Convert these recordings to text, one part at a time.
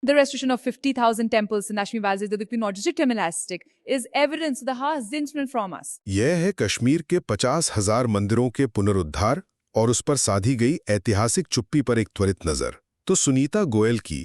The restoration of 50,000 temples in Kashmir Valley, that not just deterministic, is evidence of the heart's instrument from us. यह है कश्मीर के 50,000 मंदिरों के पुनरुद्धार और उस पर साधी गई ऐतिहासिक चुप्पी पर एक त्वरित नज़र। तो सुनीता गोयल की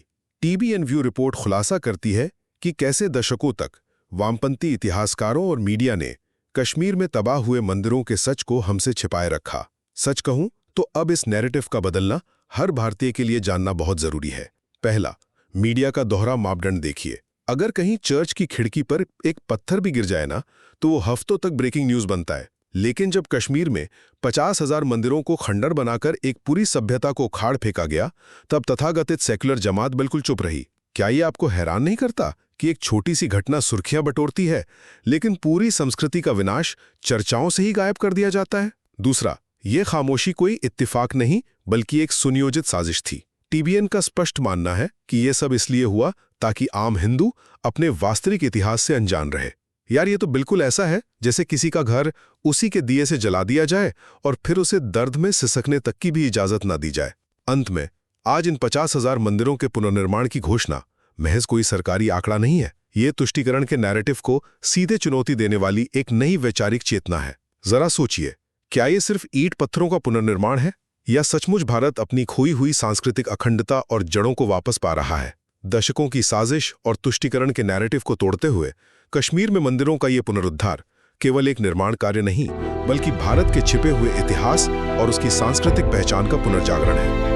TBN व्यू रिपोर्ट खुलासा करती है कि कैसे दशकों तक वामपंथी इतिहासकारों और मीडिया ने कश्मीर में तबाह हुए मंदिरों के सच को हमसे छिपाए रखा। सच कहूं तो अब इस नैरेटिव का बदलना हर भारतीय के लिए जानना बहुत जरूरी है। पहला, मीडिया का दोहरा मापदंड देखिए। अगर कहीं चर्च की खिड़की पर एक पत्थर भी गिर जाए ना, तो वो हफ्तों तक ब्रेकिंग न्यूज बनता है। लेकिन जब कश्मीर में 50,000 मंदिरों को खंडर बनाकर एक पूरी सभ्यता को उखाड़ फेंका गया, तब तथाकथित सेकुलर जमात बिल्कुल चुप रही। क्या ये आपको हैरान नहीं करता कि एक छोटी सी घटना सुर्खियां बटोरती है, लेकिन पूरी संस्कृति का विनाश चर्चाओं से ही गायब कर दिया जाता है? दूसरा, ये खामोशी कोई इत्तेफाक नहीं, बल्कि एक सुनियोजित साजिश थी। TBN का स्पष्ट मानना है कि ये सब इसलिए हुआ ताकि आम हिंदू अपने वास्तविक इतिहास से अनजान रहे। यार, ये तो बिल्कुल ऐसा है जैसे किसी का घर उसी के दिए से जला दिया जाए और फिर उसे दर्द में सिसकने तक की भी इजाजत ना दी जाए। अंत में, आज इन 50,000 मंदिरों के पुनर्निर्माण की घोषणा महज कोई सरकारी आंकड़ा नहीं है। ये तुष्टीकरण के नैरेटिव को सीधे चुनौती देने वाली एक नई वैचारिक चेतना है। जरा सोचिए, क्या ये सिर्फ ईंट पत्थरों का पुनर्निर्माण है, या सचमुच भारत अपनी खोई हुई सांस्कृतिक अखंडता और जड़ों को वापस पा रहा है? दशकों की साजिश और तुष्टीकरण के नैरेटिव को तोड़ते हुए कश्मीर में मंदिरों का ये पुनरुद्धार केवल एक निर्माण कार्य नहीं, बल्कि भारत के छिपे हुए इतिहास और उसकी सांस्कृतिक पहचान का पुनर्जागरण है।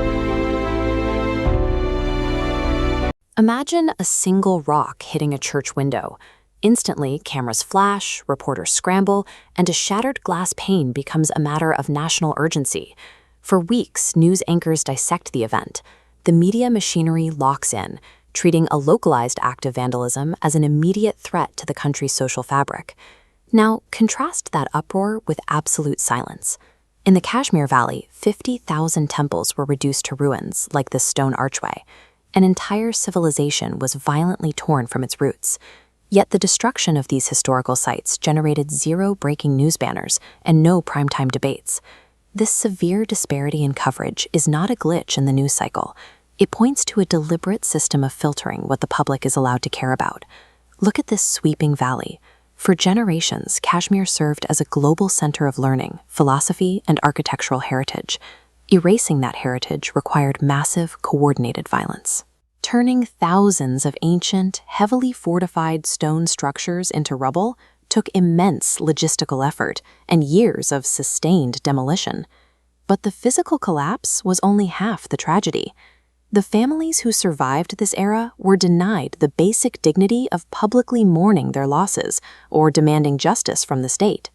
Imagine a single rock hitting a church window. Instantly, cameras flash, reporters scramble, and a shattered glass pane becomes a matter of national urgency. For weeks, news anchors dissect the event. The media machinery locks in, treating a localized act of vandalism as an immediate threat to the country's social fabric. Now, contrast that uproar with absolute silence. In the Kashmir Valley, 50,000 temples were reduced to ruins, like this stone archway. An entire civilization was violently torn from its roots. Yet the destruction of these historical sites generated zero breaking news banners and no primetime debates. This severe disparity in coverage is not a glitch in the news cycle. It points to a deliberate system of filtering what the public is allowed to care about. Look at this sweeping valley. For generations, Kashmir served as a global center of learning, philosophy, and architectural heritage. Erasing that heritage required massive, coordinated violence. Turning thousands of ancient, heavily fortified stone structures into rubble took immense logistical effort and years of sustained demolition. But the physical collapse was only half the tragedy. The families who survived this era were denied the basic dignity of publicly mourning their losses or demanding justice from the state.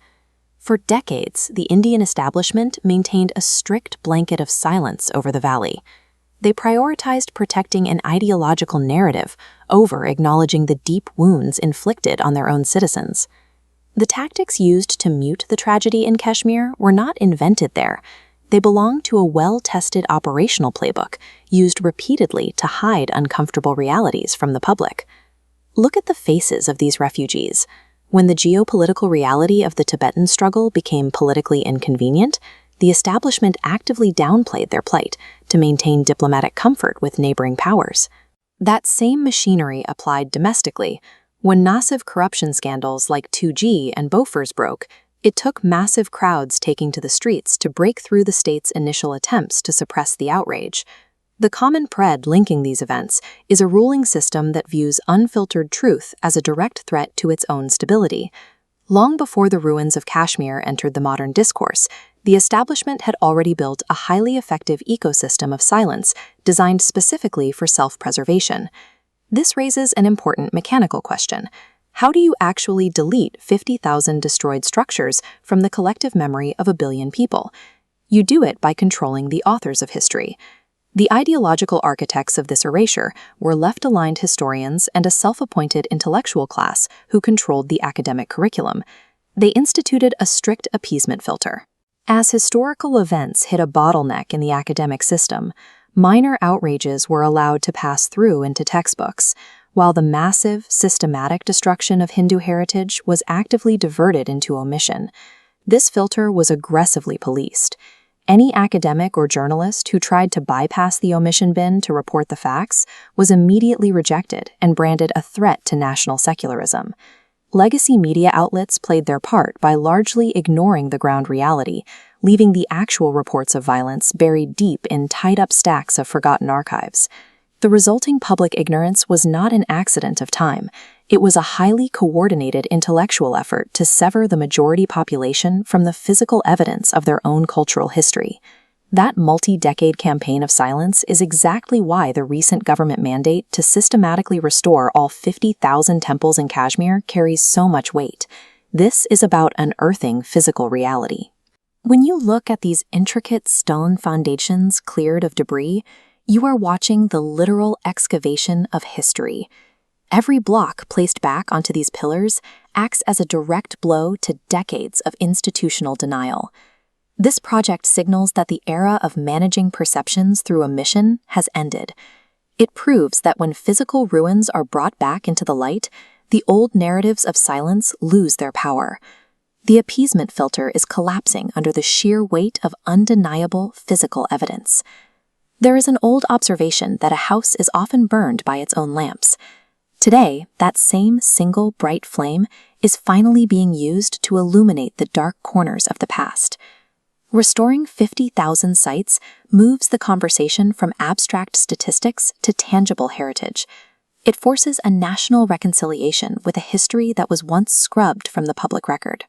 For decades, the Indian establishment maintained a strict blanket of silence over the valley. They prioritized protecting an ideological narrative over acknowledging the deep wounds inflicted on their own citizens. The tactics used to mute the tragedy in Kashmir were not invented there. They belong to a well-tested operational playbook used repeatedly to hide uncomfortable realities from the public. Look at the faces of these refugees. When the geopolitical reality of the Tibetan struggle became politically inconvenient, the establishment actively downplayed their plight to maintain diplomatic comfort with neighboring powers. That same machinery applied domestically. When massive corruption scandals like 2G and Bofors broke, it took massive crowds taking to the streets to break through the state's initial attempts to suppress the outrage. The common thread linking these events is a ruling system that views unfiltered truth as a direct threat to its own stability. Long before the ruins of Kashmir entered the modern discourse, the establishment had already built a highly effective ecosystem of silence designed specifically for self-preservation. This raises an important mechanical question. How do you actually delete 50,000 destroyed structures from the collective memory of a billion people? You do it by controlling the authors of history. The ideological architects of this erasure were left-aligned historians and a self-appointed intellectual class who controlled the academic curriculum. They instituted a strict appeasement filter. As historical events hit a bottleneck in the academic system, minor outrages were allowed to pass through into textbooks, while the massive, systematic destruction of Hindu heritage was actively diverted into omission. This filter was aggressively policed. Any academic or journalist who tried to bypass the omission bin to report the facts was immediately rejected and branded a threat to national secularism. Legacy media outlets played their part by largely ignoring the ground reality, leaving the actual reports of violence buried deep in tied-up stacks of forgotten archives. The resulting public ignorance was not an accident of time. It was a highly coordinated intellectual effort to sever the majority population from the physical evidence of their own cultural history. That multi-decade campaign of silence is exactly why the recent government mandate to systematically restore all 50,000 temples in Kashmir carries so much weight. This is about unearthing physical reality. When you look at these intricate stone foundations cleared of debris, you are watching the literal excavation of history. Every block placed back onto these pillars acts as a direct blow to decades of institutional denial. This project signals that the era of managing perceptions through omission has ended. It proves that when physical ruins are brought back into the light, the old narratives of silence lose their power. The appeasement filter is collapsing under the sheer weight of undeniable physical evidence. There is an old observation that a house is often burned by its own lamps. Today, that same single bright flame is finally being used to illuminate the dark corners of the past. Restoring 50,000 sites moves the conversation from abstract statistics to tangible heritage. It forces a national reconciliation with a history that was once scrubbed from the public record.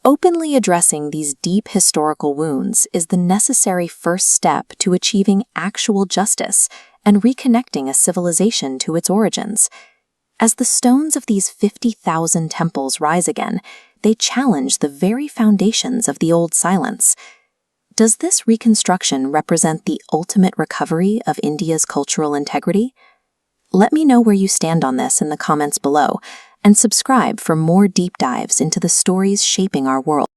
Openly addressing these deep historical wounds is the necessary first step to achieving actual justice and reconnecting a civilization to its origins. As the stones of these 50,000 temples rise again, they challenge the very foundations of the old silence. Does this reconstruction represent the ultimate recovery of India's cultural integrity? Let me know where you stand on this in the comments below, and subscribe for more deep dives into the stories shaping our world.